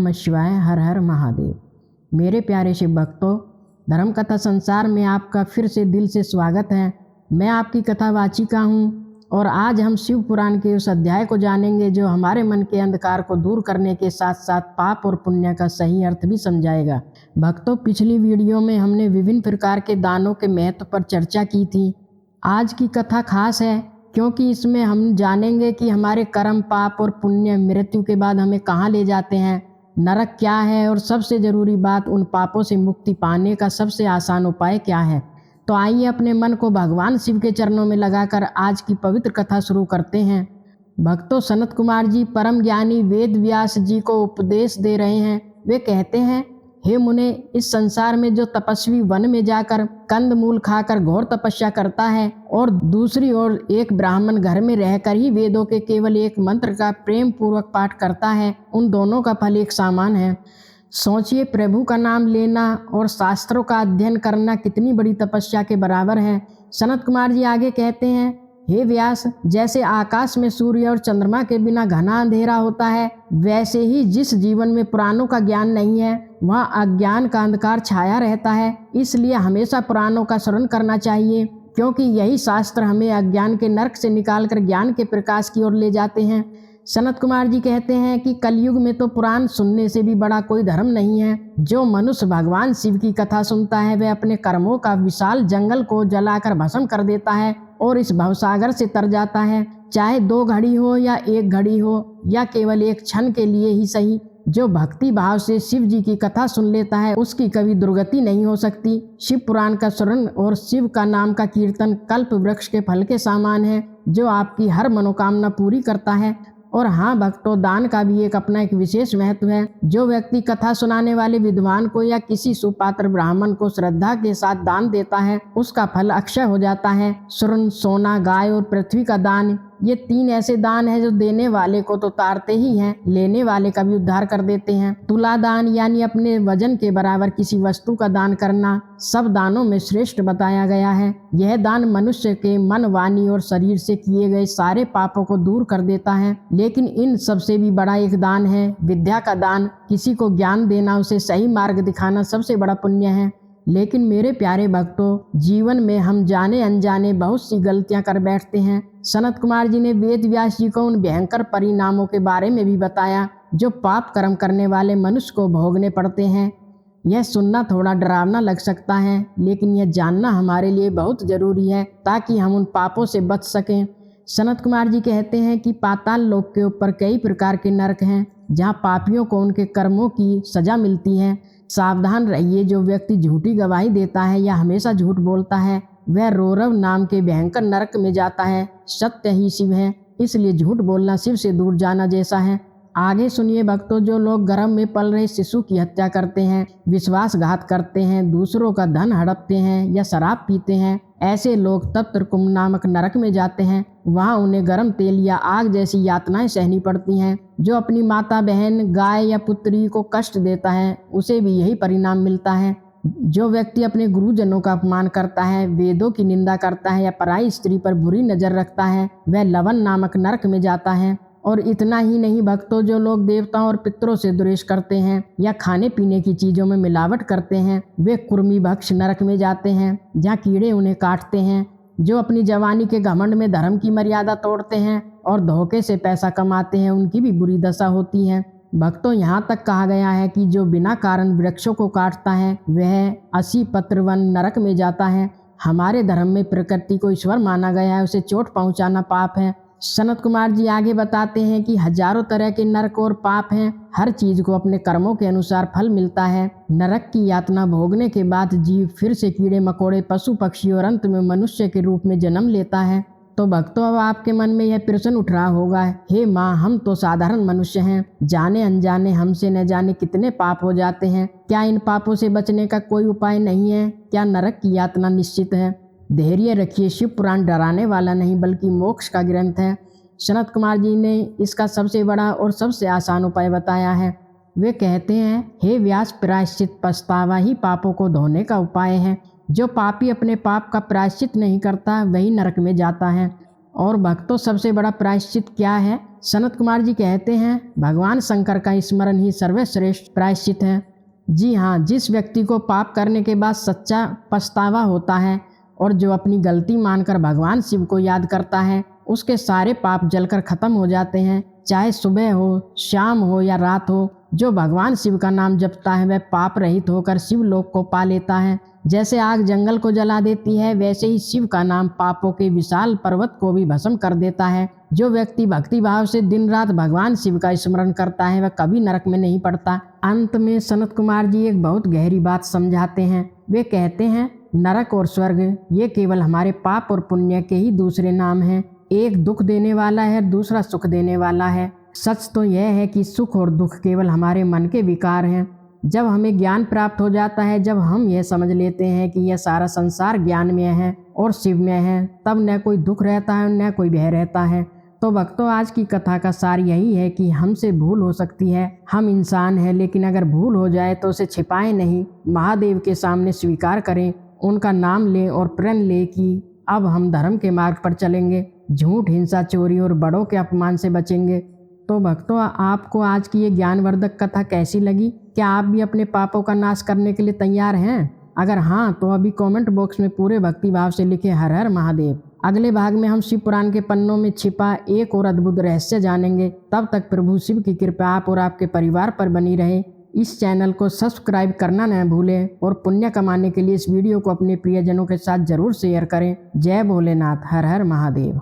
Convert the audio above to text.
नमः शिवाय। हर हर महादेव। मेरे प्यारे शिव भक्तों, धर्म कथा संसार में आपका फिर से दिल से स्वागत है। मैं आपकी कथावाचिका हूँ और आज हम शिव पुराण के उस अध्याय को जानेंगे जो हमारे मन के अंधकार को दूर करने के साथ साथ पाप और पुण्य का सही अर्थ भी समझाएगा। भक्तों, पिछली वीडियो में हमने विभिन्न प्रकार के दानों के महत्व पर चर्चा की थी। आज की कथा खास है क्योंकि इसमें हम जानेंगे कि हमारे कर्म, पाप और पुण्य मृत्यु के बाद हमें कहाँ ले जाते हैं, नरक क्या है और सबसे ज़रूरी बात, उन पापों से मुक्ति पाने का सबसे आसान उपाय क्या है। तो आइए अपने मन को भगवान शिव के चरणों में लगाकर आज की पवित्र कथा शुरू करते हैं। भक्तों, सनत कुमार जी परम ज्ञानी वेद व्यास जी को उपदेश दे रहे हैं। वे कहते हैं, हे मुने, इस संसार में जो तपस्वी वन में जाकर कंद मूल खाकर घोर तपस्या करता है और दूसरी ओर एक ब्राह्मण घर में रहकर ही वेदों के केवल एक मंत्र का प्रेम पूर्वक पाठ करता है, उन दोनों का फल एक समान है। सोचिए, प्रभु का नाम लेना और शास्त्रों का अध्ययन करना कितनी बड़ी तपस्या के बराबर है। सनत कुमार जी आगे कहते हैं, हे व्यास, जैसे आकाश में सूर्य और चंद्रमा के बिना घना अंधेरा होता है, वैसे ही जिस जीवन में पुराणों का ज्ञान नहीं है वहाँ अज्ञान का अंधकार छाया रहता है। इसलिए हमेशा पुराणों का स्मरण करना चाहिए क्योंकि यही शास्त्र हमें अज्ञान के नरक से निकालकर ज्ञान के प्रकाश की ओर ले जाते हैं। सनत कुमार जी कहते हैं कि कलयुग में तो पुराण सुनने से भी बड़ा कोई धर्म नहीं है। जो मनुष्य भगवान शिव की कथा सुनता है वह अपने कर्मों का विशाल जंगल को जलाकर भस्म कर देता है और इस भवसागर से तर जाता है। चाहे 2 घड़ी हो या 1 घड़ी हो या केवल एक क्षण के लिए ही सही, जो भक्ति भाव से शिव जी की कथा सुन लेता है उसकी कभी दुर्गति नहीं हो सकती। शिव पुराण का स्मरण और शिव का नाम का कीर्तन कल्प वृक्ष के फल के समान है जो आपकी हर मनोकामना पूरी करता है। और हाँ भक्तों, दान का भी अपना एक विशेष महत्व है। जो व्यक्ति कथा सुनाने वाले विद्वान को या किसी सुपात्र ब्राह्मण को श्रद्धा के साथ दान देता है उसका फल अक्षय हो जाता है। स्वर्ण, सोना, गाय और पृथ्वी का दान, ये 3 ऐसे दान हैं जो देने वाले को तो तारते ही हैं, लेने वाले का भी उद्धार कर देते हैं। तुला दान यानी अपने वजन के बराबर किसी वस्तु का दान करना सब दानों में श्रेष्ठ बताया गया है। यह दान मनुष्य के मन, वाणी और शरीर से किए गए सारे पापों को दूर कर देता है। लेकिन इन सबसे भी बड़ा एक दान है विद्या का दान। किसी को ज्ञान देना, उसे सही मार्ग दिखाना सबसे बड़ा पुण्य है। लेकिन मेरे प्यारे भक्तों, जीवन में हम जाने अनजाने बहुत सी गलतियां कर बैठते हैं। सनत कुमार जी ने वेद व्यास जी को उन भयंकर परिणामों के बारे में भी बताया जो पाप कर्म करने वाले मनुष्य को भोगने पड़ते हैं। यह सुनना थोड़ा डरावना लग सकता है, लेकिन यह जानना हमारे लिए बहुत जरूरी है ताकि हम उन पापों से बच सकें। सनत कुमार जी कहते हैं कि पाताल लोक के ऊपर कई प्रकार के नरक हैं जहाँ पापियों को उनके कर्मों की सजा मिलती है। सावधान रहिए, जो व्यक्ति झूठी गवाही देता है या हमेशा झूठ बोलता है वह रोरव नाम के भयंकर नरक में जाता है। सत्य ही शिव है, इसलिए झूठ बोलना शिव से दूर जाना जैसा है। आगे सुनिए भक्तों, जो लोग गर्भ में पल रहे शिशु की हत्या करते हैं, विश्वासघात करते हैं, दूसरों का धन हड़पते हैं या शराब पीते हैं, ऐसे लोग तप्तकुंड नामक नरक में जाते हैं। वहाँ उन्हें गर्म तेल या आग जैसी यातनाएं सहनी पड़ती हैं। जो अपनी माता, बहन, गाय या पुत्री को कष्ट देता है उसे भी यही परिणाम मिलता है। जो व्यक्ति अपने गुरुजनों का अपमान करता है, वेदों की निंदा करता है या पराई स्त्री पर बुरी नजर रखता है वह लवन नामक नरक में जाता है। और इतना ही नहीं भक्तों, जो लोग देवताओं और पितरों से द्वेष करते हैं या खाने पीने की चीज़ों में मिलावट करते हैं वे कुर्मी भक्ष नरक में जाते हैं जहाँ कीड़े उन्हें काटते हैं। जो अपनी जवानी के घमंड में धर्म की मर्यादा तोड़ते हैं और धोखे से पैसा कमाते हैं उनकी भी बुरी दशा होती है। भक्तों, यहाँ तक कहा गया है कि जो बिना कारण वृक्षों को काटता है वह 80 पत्रवन नरक में जाता है। हमारे धर्म में प्रकृति को ईश्वर माना गया है, उसे चोट पहुँचाना पाप है। सनत कुमार जी आगे बताते हैं कि हजारों तरह के नरक और पाप हैं। हर चीज को अपने कर्मों के अनुसार फल मिलता है। नरक की यातना भोगने के बाद जीव फिर से कीड़े मकोड़े, पशु पक्षी और अंत में मनुष्य के रूप में जन्म लेता है। तो भक्तों, अब आपके मन में यह प्रश्न उठ रहा होगा, हे माँ, हम तो साधारण मनुष्य हैं, जाने अनजाने हमसे न जाने कितने पाप हो जाते हैं। क्या इन पापों से बचने का कोई उपाय नहीं है? क्या नरक की यातना निश्चित है? धैर्य रखिए, शिव पुराण डराने वाला नहीं बल्कि मोक्ष का ग्रंथ है। सनत कुमार जी ने इसका सबसे बड़ा और सबसे आसान उपाय बताया है। वे कहते हैं, हे व्यास, प्रायश्चित पछतावा ही पापों को धोने का उपाय है। जो पापी अपने पाप का प्रायश्चित नहीं करता वही नरक में जाता है और भक्तों, सबसे बड़ा प्रायश्चित क्या है? सनत कुमार जी कहते हैं, भगवान शंकर का स्मरण ही सर्वश्रेष्ठ प्रायश्चित है। जी हाँ, जिस व्यक्ति को पाप करने के बाद सच्चा पछतावा होता है और जो अपनी गलती मानकर भगवान शिव को याद करता है, उसके सारे पाप जलकर खत्म हो जाते हैं। चाहे सुबह हो, शाम हो या रात हो, जो भगवान शिव का नाम जपता है वह पाप रहित होकर शिवलोक को पा लेता है। जैसे आग जंगल को जला देती है, वैसे ही शिव का नाम पापों के विशाल पर्वत को भी भस्म कर देता है। जो व्यक्ति भक्ति भाव से दिन रात भगवान शिव का स्मरण करता है वह कभी नरक में नहीं पड़ता। अंत में सनत कुमार जी एक बहुत गहरी बात समझाते हैं। वे कहते हैं, नरक और स्वर्ग ये केवल हमारे पाप और पुण्य के ही दूसरे नाम हैं। एक दुख देने वाला है, दूसरा सुख देने वाला है। सच तो यह है कि सुख और दुख केवल हमारे मन के विकार हैं। जब हमें ज्ञान प्राप्त हो जाता है, जब हम यह समझ लेते हैं कि यह सारा संसार ज्ञानमय है और शिवमय है, तब न कोई दुख रहता है न कोई भय रहता है। तो भक्तों, आज की कथा का सार यही है कि हमसे भूल हो सकती है, हम इंसान हैं, लेकिन अगर भूल हो जाए तो उसे छिपाएं नहीं, महादेव के सामने स्वीकार करें, उनका नाम लें और प्रण लें कि अब हम धर्म के मार्ग पर चलेंगे, झूठ, हिंसा, चोरी और बड़ों के अपमान से बचेंगे। तो भक्तों, आपको आज की ये ज्ञानवर्धक कथा कैसी लगी? क्या आप भी अपने पापों का नाश करने के लिए तैयार हैं? अगर हाँ, तो अभी कमेंट बॉक्स में पूरे भक्ति भाव से लिखे हर हर महादेव। अगले भाग में हम शिव पुराण के पन्नों में छिपा एक और अद्भुत रहस्य जानेंगे। तब तक प्रभु शिव की कृपा आप और आपके परिवार पर बनी रहे। इस चैनल को सब्सक्राइब करना न भूलें और पुण्य कमाने के लिए इस वीडियो को अपने प्रियजनों के साथ जरूर शेयर करें। जय भोलेनाथ, हर हर महादेव।